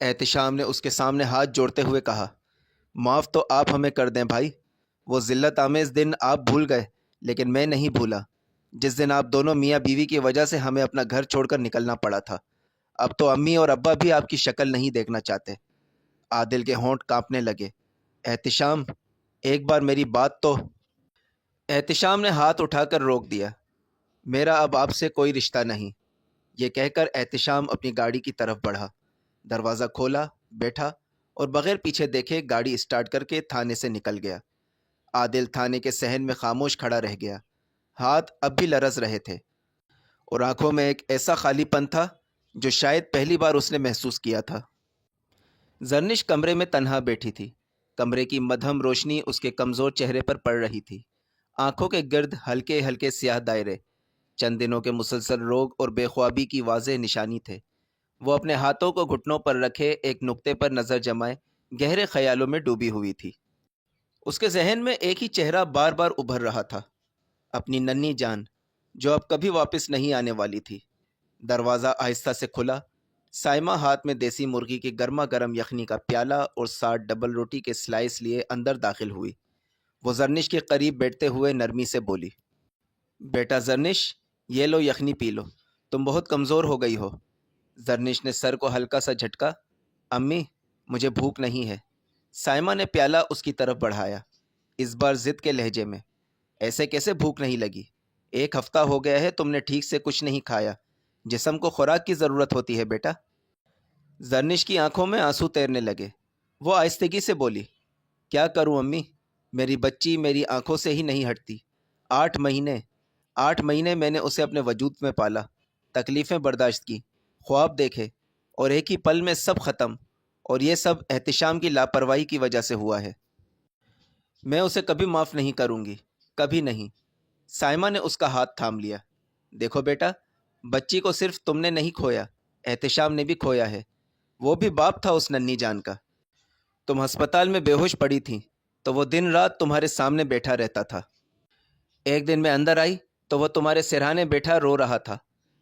احتشام نے اس کے سامنے ہاتھ جوڑتے ہوئے کہا، معاف تو آپ ہمیں کر دیں بھائی، وہ ذلت آمیز دن آپ بھول گئے، لیکن میں نہیں بھولا، جس دن آپ دونوں میاں بیوی کی وجہ سے ہمیں اپنا گھر چھوڑ کر نکلنا پڑا تھا۔ اب تو امی اور ابا بھی آپ کی شکل نہیں دیکھنا چاہتے۔ عادل کے ہونٹ کانپنے لگے۔ احتشام، ایک بار میری بات تو… احتشام نے ہاتھ اٹھا کر روک دیا۔ میرا اب آپ سے کوئی رشتہ نہیں، یہ کہہ کر احتشام اپنی گاڑی کی طرف بڑھا، دروازہ کھولا، بیٹھا اور بغیر پیچھے دیکھے گاڑی اسٹارٹ کر کے تھانے سے نکل گیا۔ عادل تھانے کے صحن میں خاموش کھڑا رہ گیا۔ ہاتھ اب بھی لرز رہے تھے اور آنکھوں میں ایک ایسا خالی پن تھا جو شاید پہلی بار اس نے محسوس کیا تھا۔ زرنش کمرے میں تنہا بیٹھی تھی۔ کمرے کی مدھم روشنی اس کے کمزور چہرے پر پڑ رہی تھی۔ آنکھوں کے گرد ہلکے ہلکے سیاہ دائرے چند دنوں کے مسلسل روگ اور بے خوابی کی واضح نشانی تھے۔ وہ اپنے ہاتھوں کو گھٹنوں پر رکھے ایک نقطے پر نظر جمائے گہرے خیالوں میں ڈوبی ہوئی تھی۔ اس کے ذہن میں ایک ہی چہرہ بار بار ابھر رہا تھا، اپنی ننھی جان جو اب کبھی واپس نہیں آنے والی تھی۔ دروازہ آہستہ سے کھلا۔ سائمہ ہاتھ میں دیسی مرغی کی گرما گرم یخنی کا پیالہ اور 60 ڈبل روٹی کے سلائس لیے اندر داخل ہوئی۔ وہ زرنش کے قریب بیٹھتے ہوئے نرمی سے بولی، بیٹا زرنش، یہ لو یخنی پی لو، تم بہت کمزور ہو گئی ہو۔ زرنش نے سر کو ہلکا سا جھٹکا۔ امی، مجھے بھوک نہیں ہے۔ سائمہ نے پیالہ اس کی طرف بڑھایا، اس بار ضد کے لہجے میں۔ ایسے کیسے بھوک نہیں لگی؟ 1 ہفتہ ہو گیا ہے تم نے ٹھیک سے کچھ نہیں کھایا، جسم کو خوراک کی ضرورت ہوتی ہے بیٹا۔ زرنش کی آنکھوں میں آنسو تیرنے لگے۔ وہ آہستگی سے بولی، کیا کروں امی، میری بچی میری آنکھوں سے ہی نہیں ہٹتی۔ 8 مہینے میں نے اسے اپنے وجود میں پالا، تکلیفیں برداشت کی، خواب دیکھے، اور ایک ہی پل میں سب ختم، اور یہ سب احتشام کی لاپرواہی کی وجہ سے ہوا ہے۔ میں اسے کبھی معاف نہیں کروں گی، کبھی نہیں۔ سائمہ نے اس کا ہاتھ تھام لیا۔ دیکھو بیٹا، بچی کو صرف تم نے نہیں کھویا، احتشام نے بھی کھویا ہے۔ وہ بھی باپ تھا اس ننھی جان کا۔ تم ہسپتال میں بے ہوش پڑی تھی تو وہ دن رات تمہارے سامنے بیٹھا رہتا تھا۔ ایک دن میں اندر آئی تو وہ تمہارے سرہانے بیٹھا رو رہا تھا،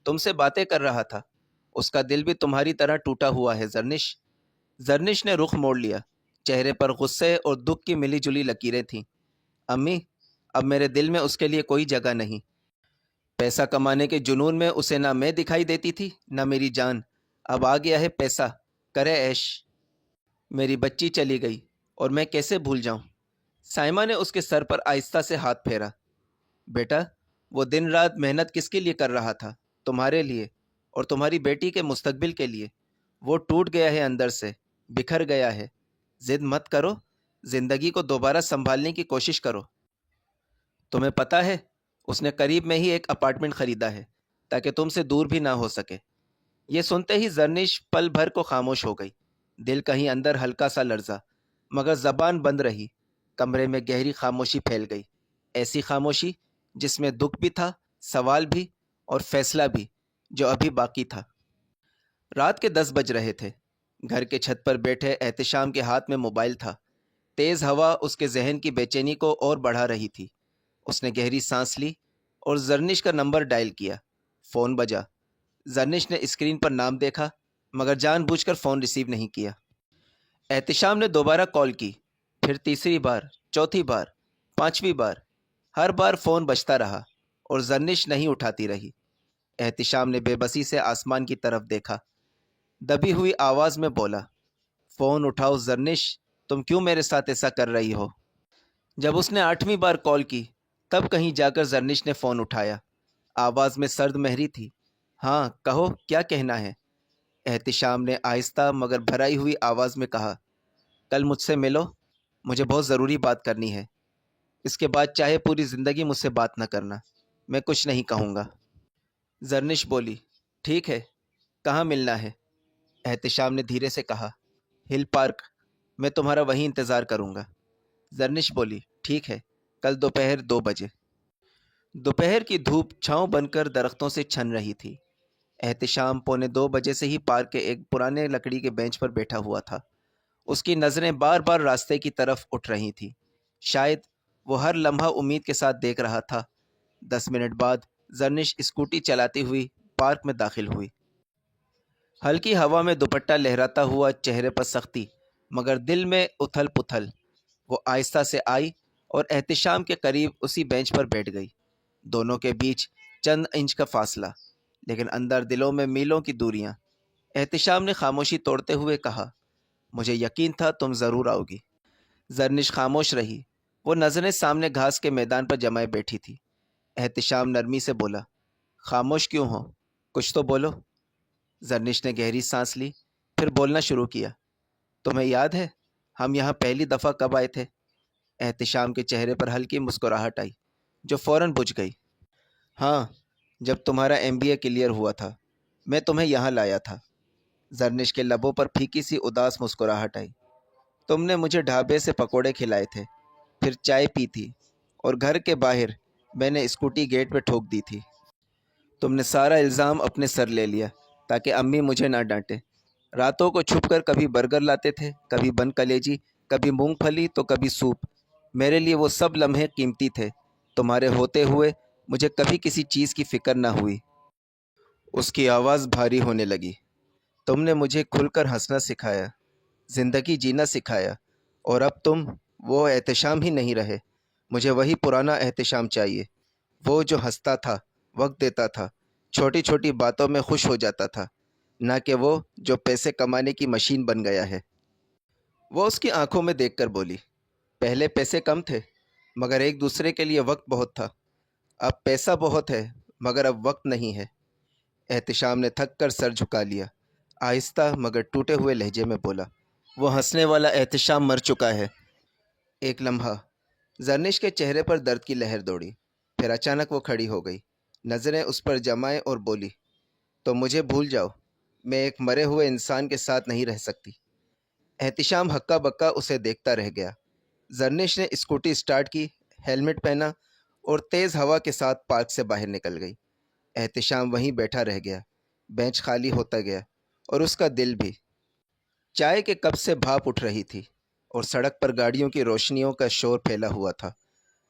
تم سے باتیں کر رہا تھا۔ اس کا دل بھی تمہاری طرح ٹوٹا ہوا ہے زرنش۔ زرنش نے رخ موڑ لیا، چہرے پر غصے اور دکھ کی ملی جلی لکیریں تھیں۔ امی، اب میرے دل میں اس کے لیے کوئی جگہ نہیں۔ پیسہ کمانے کے جنون میں اسے نہ میں دکھائی دیتی تھی نہ میری جان۔ اب آ گیا ہے پیسہ، کرے عیش۔ میری بچی چلی گئی اور میں کیسے بھول جاؤں؟ سائمہ نے اس کے سر پر آہستہ سے ہاتھ پھیرا۔ بیٹا، وہ دن رات محنت کس کے لیے کر رہا تھا؟ تمہارے لیے اور تمہاری بیٹی کے مستقبل کے لیے۔ وہ ٹوٹ گیا ہے اندر سے، بکھر گیا ہے۔ ضد مت کرو، زندگی کو دوبارہ سنبھالنے کی کوشش کرو۔ تمہیں پتہ ہے اس نے قریب میں ہی ایک اپارٹمنٹ خریدا ہے تاکہ تم سے دور بھی نہ ہو سکے۔ یہ سنتے ہی زرنش پل بھر کو خاموش ہو گئی۔ دل کہیں اندر ہلکا سا لرزا، مگر زبان بند رہی۔ کمرے میں گہری خاموشی پھیل گئی، ایسی خاموشی جس میں دکھ بھی تھا، سوال بھی، اور فیصلہ بھی جو ابھی باقی تھا۔ رات کے 10 بج رہے تھے۔ گھر کے چھت پر بیٹھے احتشام کے ہاتھ میں موبائل تھا۔ تیز ہوا اس کے ذہن کی بے چینی کو اور بڑھا رہی تھی۔ اس نے گہری سانس لی اور زرنش کا نمبر ڈائل کیا۔ فون بجا۔ زرنش نے اسکرین پر نام دیکھا مگر جان بوجھ کر فون ریسیو نہیں کیا۔ احتشام نے دوبارہ کال کی، پھر تیسری بار، چوتھی بار، 5ویں بار۔ ہر بار فون بجتا رہا اور زرنش نہیں اٹھاتی رہی۔ احتشام نے بے بسی سے آسمان کی طرف دیکھا، دبی ہوئی آواز میں بولا، فون اٹھاؤ زرنش، تم کیوں میرے ساتھ ایسا کر رہی ہو؟ جب اس نے 8ویں بار کال کی تب کہیں جا کر زرنش نے فون اٹھایا۔ آواز میں سرد مہری تھی۔ ہاں کہو، کیا کہنا ہے؟ احتشام نے آہستہ مگر بھرائی ہوئی آواز میں کہا، کل مجھ سے ملو، مجھے بہت ضروری بات کرنی ہے۔ اس کے بعد چاہے پوری زندگی مجھ سے بات نہ کرنا، میں کچھ نہیں کہوں گا۔ زرنش بولی، ٹھیک ہے، کہاں ملنا ہے؟ احتشام نے دھیرے سے کہا، ہل پارک، میں تمہارا وہیں انتظار کروں گا۔ زرنش بولی، ٹھیک ہے، کل دوپہر 2 بجے۔ دوپہر کی دھوپ چھاؤں بن کر درختوں سے چھن رہی تھی۔ احتشام 1:45 بجے سے ہی پارک کے ایک پرانے لکڑی کے بینچ پر بیٹھا ہوا تھا۔ اس کی نظریں بار بار راستے کی طرف اٹھ رہی تھیں، شاید وہ ہر لمحہ امید کے ساتھ دیکھ رہا تھا۔ 10 منٹ بعد زرنش اسکوٹی چلاتی ہوئی پارک میں داخل ہوئی۔ ہلکی ہوا میں دوپٹہ لہراتا ہوا، چہرے پر سختی مگر دل میں اتھل پتھل۔ وہ آہستہ سے آئی اور احتشام کے قریب اسی بینچ پر بیٹھ گئی۔ دونوں کے بیچ چند انچ کا فاصلہ، لیکن اندر دلوں میں میلوں کی دوریاں۔ احتشام نے خاموشی توڑتے ہوئے کہا، مجھے یقین تھا تم ضرور آؤ گی۔ زرنش خاموش رہی، وہ نظریں سامنے گھاس کے میدان پر جمائے بیٹھی تھی۔ احتشام نرمی سے بولا، خاموش کیوں ہو؟ کچھ تو بولو۔ زرنش نے گہری سانس لی، پھر بولنا شروع کیا، تمہیں یاد ہے ہم یہاں پہلی دفعہ کب آئے تھے؟ احتشام کے چہرے پر ہلکی مسکراہٹ آئی جو فوراً بجھ گئی۔ ہاں، جب تمہارا MBA کلیئر ہوا تھا، میں تمہیں یہاں لایا تھا۔ زرنش کے لبوں پر پھیکی سی اداس مسکراہٹ آئی۔ تم نے مجھے ڈھابے سے پکوڑے کھلائے تھے، پھر چائے پی تھی، اور گھر کے باہر میں نے اسکوٹی گیٹ پہ ٹھوک دی تھی۔ تم نے سارا الزام اپنے سر لے لیا تاکہ امی مجھے نہ ڈانٹے۔ راتوں کو چھپ کر کبھی برگر لاتے تھے، کبھی بن کلیجی، کبھی مونگ پھلی تو کبھی سوپ۔ میرے لیے وہ سب لمحے قیمتی تھے۔ تمہارے ہوتے ہوئے مجھے کبھی کسی چیز کی فکر نہ ہوئی۔ اس کی آواز بھاری ہونے لگی۔ تم نے مجھے کھل کر ہنسنا سکھایا، زندگی جینا سکھایا، اور اب تم وہ احتشام ہی نہیں رہے۔ مجھے وہی پرانا احتشام چاہیے، وہ جو ہنستا تھا، وقت دیتا تھا، چھوٹی چھوٹی باتوں میں خوش ہو جاتا تھا، نہ کہ وہ جو پیسے کمانے کی مشین بن گیا ہے۔ وہ اس کی آنکھوں میں دیکھ کر بولی، پہلے پیسے کم تھے مگر ایک دوسرے کے لیے وقت بہت تھا۔ اب پیسہ بہت ہے مگر اب وقت نہیں ہے۔ احتشام نے تھک کر سر جھکا لیا، آہستہ مگر ٹوٹے ہوئے لہجے میں بولا، وہ ہنسنے والا احتشام مر چکا ہے۔ ایک لمحہ زرنش کے چہرے پر درد کی لہر دوڑی، پھر اچانک وہ کھڑی ہو گئی، نظریں اس پر جمائے اور بولی، تو مجھے بھول جاؤ، میں ایک مرے ہوئے انسان کے ساتھ نہیں رہ سکتی۔ احتشام ہکا بکا اسے دیکھتا رہ گیا۔ زرنش نے اسکوٹی سٹارٹ کی، ہیلمٹ پہنا اور تیز ہوا کے ساتھ پارک سے باہر نکل گئی۔ احتشام وہیں بیٹھا رہ گیا، بینچ خالی ہوتا گیا اور اس کا دل بھی۔ چائے کے کپ سے بھاپ اٹھ رہی تھی اور سڑک پر گاڑیوں کی روشنیوں کا شور پھیلا ہوا تھا،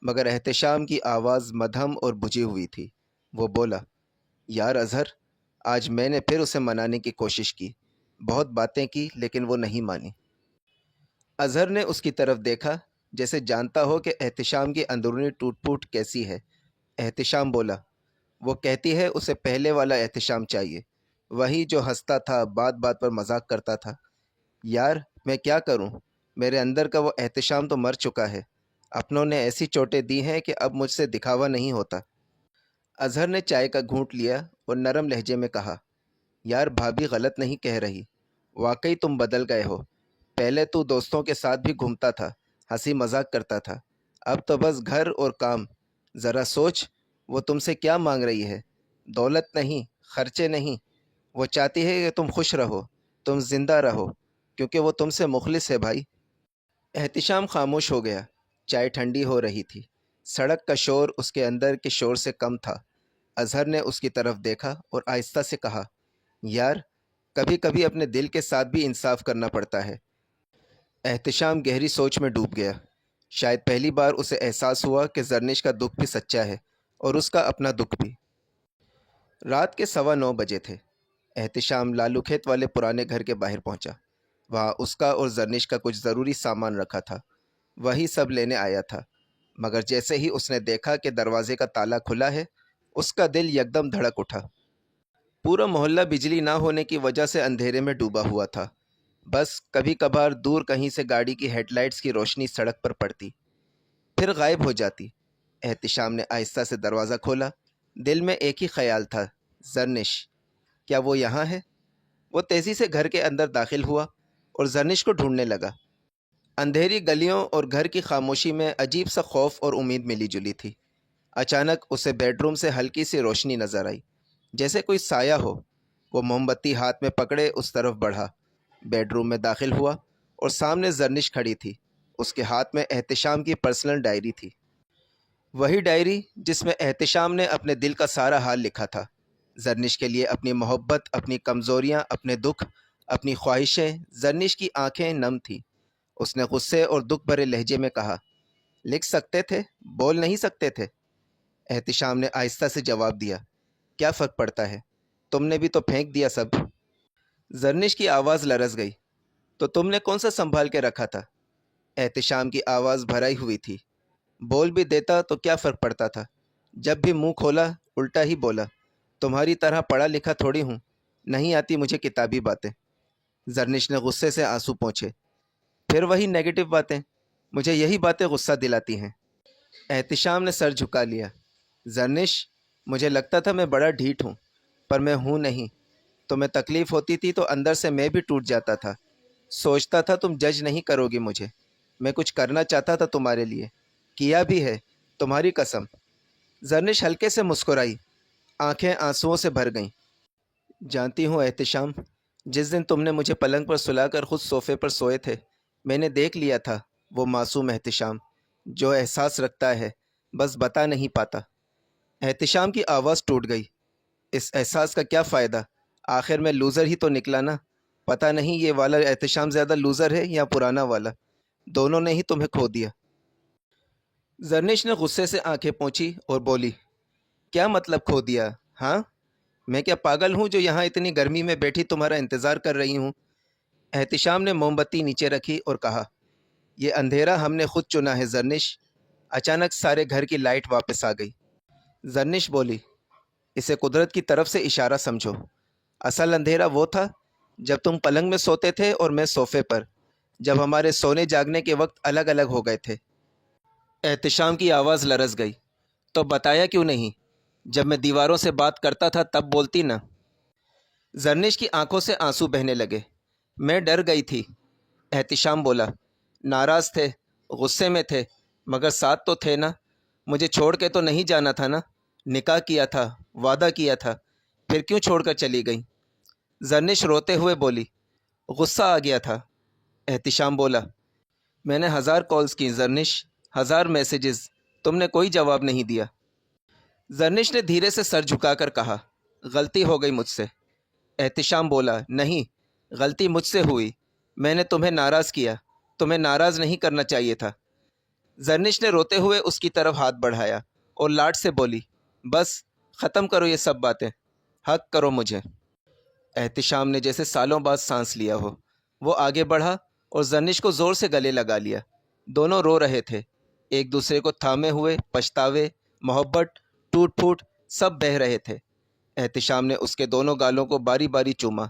مگر احتشام کی آواز مدھم اور بجھی ہوئی تھی۔ وہ بولا، یار اظہر، آج میں نے پھر اسے منانے کی کوشش کی، بہت باتیں کی لیکن وہ نہیں مانی۔ اظہر نے اس کی طرف دیکھا جیسے جانتا ہو کہ احتشام کی اندرونی ٹوٹ پھوٹ کیسی ہے۔ احتشام بولا، وہ کہتی ہے اسے پہلے والا احتشام چاہیے، وہی جو ہنستا تھا، بات بات پر مذاق کرتا تھا۔ یار میں کیا کروں، میرے اندر کا وہ احتشام تو مر چکا ہے۔ اپنوں نے ایسی چوٹیں دی ہیں کہ اب مجھ سے دکھاوا نہیں ہوتا۔ اظہر نے چائے کا گھونٹ لیا اور نرم لہجے میں کہا، یار بھابھی غلط نہیں کہہ رہی، واقعی تم بدل گئے ہو۔ پہلے تو دوستوں کے ساتھ بھی گھومتا تھا، ہنسی مذاق کرتا تھا، اب تو بس گھر اور کام۔ ذرا سوچ، وہ تم سے کیا مانگ رہی ہے؟ دولت نہیں، خرچے نہیں، وہ چاہتی ہے کہ تم خوش رہو، تم زندہ رہو، کیونکہ وہ تم سے مخلص ہے بھائی۔ احتشام خاموش ہو گیا، چائے ٹھنڈی ہو رہی تھی، سڑک کا شور اس کے اندر کے شور سے کم تھا۔ اظہر نے اس کی طرف دیکھا اور آہستہ سے کہا، یار کبھی کبھی اپنے دل کے ساتھ بھی انصاف کرنا پڑتا ہے۔ احتشام گہری سوچ میں ڈوب گیا۔ شاید پہلی بار اسے احساس ہوا کہ زرنش کا دکھ بھی سچا ہے اور اس کا اپنا دکھ بھی۔ رات کے 9:15 بجے تھے۔ احتشام لالو کھیت والے پرانے گھر کے باہر پہنچا۔ وہاں اس کا اور زرنش کا کچھ ضروری سامان رکھا تھا، وہی سب لینے آیا تھا، مگر جیسے ہی اس نے دیکھا کہ دروازے کا تالا کھلا ہے، اس کا دل یکدم دھڑک اٹھا۔ پورا محلہ بجلی نہ ہونے کی وجہ سے اندھیرے میں ڈوبا ہوا تھا، بس کبھی کبھار دور کہیں سے گاڑی کی ہیڈ لائٹس کی روشنی سڑک پر پڑتی، پھر غائب ہو جاتی۔ احتشام نے آہستہ سے دروازہ کھولا، دل میں ایک ہی خیال تھا، زرنش، کیا وہ یہاں ہے؟ وہ تیزی سے گھر کے اندر داخل ہوا اور زرنش کو ڈھونڈنے لگا۔ اندھیری گلیوں اور گھر کی خاموشی میں عجیب سا خوف اور امید ملی جلی تھی۔ اچانک اسے بیڈ روم سے ہلکی سی روشنی نظر آئی، جیسے کوئی سایہ ہو۔ وہ موم بتی ہاتھ میں پکڑے اس طرف بڑھا، بیڈ روم میں داخل ہوا اور سامنے زرنش کھڑی تھی۔ اس کے ہاتھ میں احتشام کی پرسنل ڈائری تھی، وہی ڈائری جس میں احتشام نے اپنے دل کا سارا حال لکھا تھا، زرنش کے لیے اپنی محبت، اپنی کمزوریاں، اپنے دکھ، اپنی خواہشیں۔ زرنش کی آنکھیں نم تھیں۔ اس نے غصے اور دکھ بھرے لہجے میں کہا، لکھ سکتے تھے، بول نہیں سکتے تھے؟ احتشام نے آہستہ سے جواب دیا، کیا فرق پڑتا ہے، تم نے بھی تو پھینک دیا سب۔ زرنش کی آواز لرز گئی۔ تو تم نے کون سا سنبھال کے رکھا تھا؟ احتشام کی آواز بھرائی ہوئی تھی۔ بول بھی دیتا تو کیا فرق پڑتا تھا؟ جب بھی منہ کھولا الٹا ہی بولا۔ تمہاری طرح پڑھا لکھا تھوڑی ہوں، نہیں آتی مجھے کتابی باتیں۔ زرنش نے غصے سے آنسو پونچھے۔ پھر وہی نیگیٹو باتیں، مجھے یہی باتیں غصہ دلاتی ہیں۔ احتشام نے سر جھکا لیا۔ زرنش، مجھے لگتا تھا میں بڑا ڈھیٹ ہوں، پر میں ہوں نہیں۔ تمہیں تکلیف ہوتی تھی تو اندر سے میں بھی ٹوٹ جاتا تھا۔ سوچتا تھا تم جج نہیں کرو گی مجھے۔ میں کچھ کرنا چاہتا تھا تمہارے لیے، کیا بھی ہے، تمہاری قسم۔ زرنش ہلکے سے مسکرائی، آنکھیں آنسوؤں سے بھر گئیں۔ جانتی ہوں احتشام، جس دن تم نے مجھے پلنگ پر سلا کر خود صوفے پر سوئے تھے، میں نے دیکھ لیا تھا وہ معصوم احتشام جو احساس رکھتا ہے، بس بتا نہیں پاتا۔ احتشام کی آواز ٹوٹ گئی۔ اس احساس کا کیا فائدہ؟ آخر میں لوزر ہی تو نکلا نا۔ پتہ نہیں یہ والا احتشام زیادہ لوزر ہے یا پرانا والا، دونوں نے ہی تمہیں کھو دیا۔ زرنش نے غصے سے آنکھیں پونچھی اور بولی، کیا مطلب کھو دیا؟ ہاں، میں کیا پاگل ہوں جو یہاں اتنی گرمی میں بیٹھی تمہارا انتظار کر رہی ہوں؟ احتشام نے موم بتی نیچے رکھی اور کہا، یہ اندھیرا ہم نے خود چنا ہے زرنش۔ اچانک سارے گھر کی لائٹ واپس آ گئی۔ زرنش بولی، اسے قدرت کی طرف سے اشارہ سمجھو۔ اصل اندھیرا وہ تھا جب تم پلنگ میں سوتے تھے اور میں صوفے پر، جب ہمارے سونے جاگنے کے وقت الگ الگ ہو گئے تھے۔ احتشام کی آواز لرز گئی۔ تو بتایا کیوں نہیں؟ جب میں دیواروں سے بات کرتا تھا تب بولتی نا۔ زرنش کی آنکھوں سے آنسو بہنے لگے۔ میں ڈر گئی تھی، احتشام بولا۔ ناراض تھے، غصے میں تھے، مگر ساتھ تو تھے نا۔ مجھے چھوڑ کے تو نہیں جانا تھا نا۔ نکاح کیا تھا، وعدہ کیا تھا، پھر کیوں چھوڑ کر چلی گئی؟ زرنش روتے ہوئے بولی، غصہ آ گیا تھا۔ احتشام بولا، میں نے 1000 کالز کی زرنش، 1000 میسیجز، تم نے کوئی جواب نہیں دیا۔ زرنش نے دھیرے سے سر جھکا کر کہا، غلطی ہو گئی مجھ سے۔ احتشام بولا، نہیں، غلطی مجھ سے ہوئی، میں نے تمہیں ناراض کیا، تمہیں ناراض نہیں کرنا چاہیے تھا۔ زرنش نے روتے ہوئے اس کی طرف ہاتھ بڑھایا اور لاڈ سے بولی، بس ختم کرو یہ سب باتیں، حق کرو مجھے۔ احتشام نے جیسے سالوں بعد سانس لیا ہو، وہ آگے بڑھا اور زرنش کو زور سے گلے لگا لیا۔ دونوں رو رہے تھے، ایک دوسرے کو تھامے ہوئے، پچھتاوے، محبت، ٹوٹ پھوٹ سب بہہ رہے تھے۔ احتشام نے اس کے دونوں گالوں کو باری باری چوما۔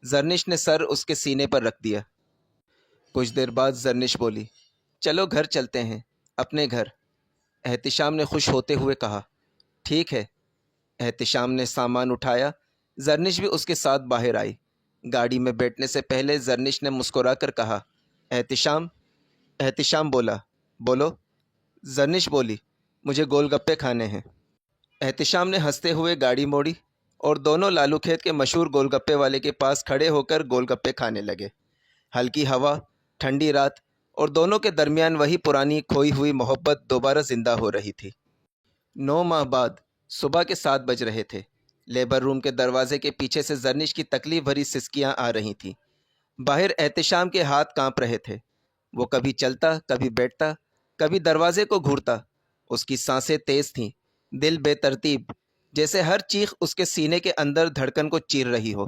زرنش نے سر اس کے سینے پر رکھ دیا۔ کچھ دیر بعد زرنش بولی، چلو گھر چلتے ہیں، اپنے گھر۔ احتشام نے خوش ہوتے ہوئے کہا، ٹھیک ہے۔ احتشام نے سامان اٹھایا، زرنش بھی اس کے ساتھ باہر آئی۔ گاڑی میں بیٹھنے سے پہلے زرنش نے مسکرا کر کہا، احتشام۔ احتشام بولا، بولو۔ زرنش بولی، مجھے گول گپے کھانے ہیں۔ احتشام نے ہنستے ہوئے گاڑی موڑی اور دونوں لالو کھیت کے مشہور گول گپے والے کے پاس کھڑے ہو کر گول گپے کھانے لگے۔ ہلکی ہوا، ٹھنڈی رات اور دونوں کے درمیان وہی پرانی کھوئی ہوئی محبت دوبارہ زندہ ہو رہی تھی۔ 9 ماہ بعد صبح کے 7 بج رہے تھے۔ لیبر روم کے دروازے کے پیچھے سے زرنش کی تکلیف بھری سسکیاں آ رہی تھیں۔ باہر احتشام کے ہاتھ کانپ رہے تھے۔ وہ کبھی چلتا، کبھی بیٹھتا، کبھی دروازے کو گھورتا۔ اس کی سانسیں تیز تھیں، دل بے ترتیب، جیسے ہر چیخ اس کے سینے کے اندر دھڑکن کو چیر رہی ہو۔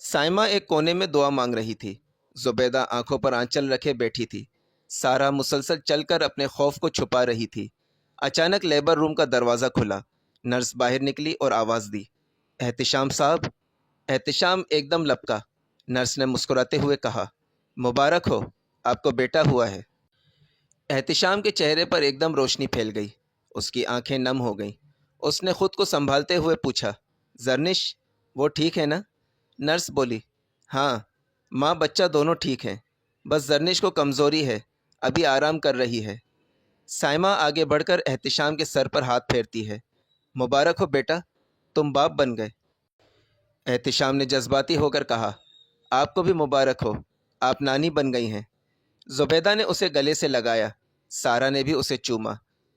سائمہ ایک کونے میں دعا مانگ رہی تھی۔ زبیدہ آنکھوں پر آنچل رکھے بیٹھی تھی۔ سارا مسلسل چل کر اپنے خوف کو چھپا رہی تھی۔ اچانک لیبر روم کا دروازہ کھلا، نرس باہر نکلی اور آواز دی، احتشام صاحب۔ احتشام ایک دم لپکا۔ نرس نے مسکراتے ہوئے کہا، مبارک ہو، آپ کو بیٹا ہوا ہے۔ احتشام کے چہرے پر ایک دم روشنی پھیل گئی، اس کی آنکھیں نم ہو گئیں۔ اس نے خود کو سنبھالتے ہوئے پوچھا، زرنش، وہ ٹھیک ہے نا؟ نرس بولی، ہاں، ماں بچہ دونوں ٹھیک ہیں، بس زرنش کو کمزوری ہے، ابھی آرام کر رہی ہے۔ سائمہ آگے بڑھ کر احتشام کے سر پر ہاتھ پھیرتی ہے، مبارک ہو بیٹا، تم باپ بن گئے۔ احتشام نے جذباتی ہو کر کہا، آپ کو بھی مبارک ہو، آپ نانی بن گئی ہیں۔ زبیدہ نے اسے گلے سے لگایا، سارا نے بھی اسے چوما۔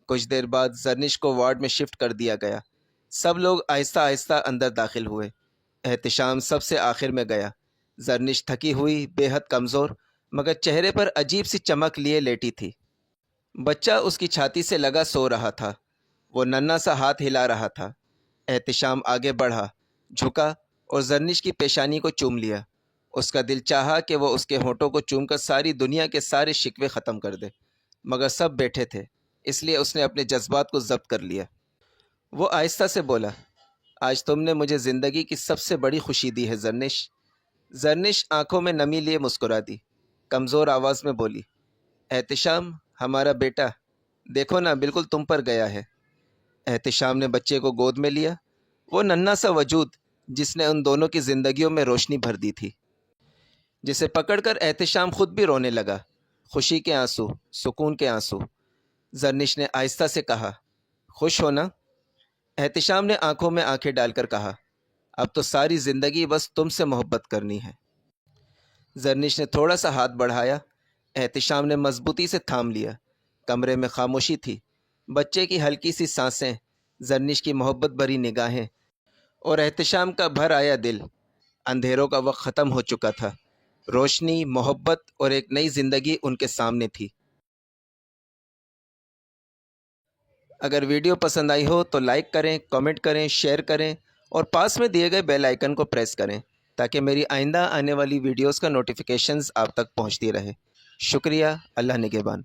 کچھ دیر بعد زرنش کو وارڈ میں شفٹ کر دیا گیا۔ سب لوگ آہستہ آہستہ اندر داخل ہوئے۔ احتشام سب سے آخر میں گیا۔ زرنش تھکی ہوئی، بے حد کمزور، مگر چہرے پر عجیب سی چمک لیے لیٹی تھی۔ بچہ اس کی چھاتی سے لگا سو رہا تھا۔ وہ ننھا سا ہاتھ ہلا رہا تھا۔ احتشام آگے بڑھا، جھکا اور زرنش کی پیشانی کو چوم لیا۔ اس کا دل چاہا کہ وہ اس کے ہونٹوں کو چوم کر ساری دنیا کے سارے شکوے ختم کر دے، مگر سب بیٹھے تھے، اس لیے اس نے اپنے جذبات کو ضبط کر لیا۔ وہ آہستہ سے بولا، آج تم نے مجھے زندگی کی سب سے بڑی خوشی دی ہے زرنش۔ زرنش آنکھوں میں نمی لیے مسکرا دی، کمزور آواز میں بولی، احتشام ہمارا بیٹا دیکھو نا بالکل تم پر گیا ہے۔ احتشام نے بچے کو گود میں لیا، وہ ننھا سا وجود جس نے ان دونوں کی زندگیوں میں روشنی بھر دی تھی، جسے پکڑ کر احتشام خود بھی رونے لگا، خوشی کے آنسو، سکون کے آنسو۔ زرنش نے آہستہ سے کہا، خوش ہو نا؟ احتشام نے آنکھوں میں آنکھیں ڈال کر کہا، اب تو ساری زندگی بس تم سے محبت کرنی ہے۔ زرنش نے تھوڑا سا ہاتھ بڑھایا، احتشام نے مضبوطی سے تھام لیا۔ کمرے میں خاموشی تھی، بچے کی ہلکی سی سانسیں، زرنش کی محبت بھری نگاہیں اور احتشام کا بھر آیا دل۔ اندھیروں کا وقت ختم ہو چکا تھا، روشنی، محبت اور ایک نئی زندگی ان کے سامنے تھی۔ اگر ویڈیو پسند آئی ہو تو لائک کریں، کامنٹ کریں، شیئر کریں اور پاس میں دیے گئے بیل آئیکن کو پریس کریں تاکہ میری آئندہ آنے والی ویڈیوز کا نوٹیفیکیشنز آپ تک پہنچتی رہے۔ شکریہ، اللہ نگہبان۔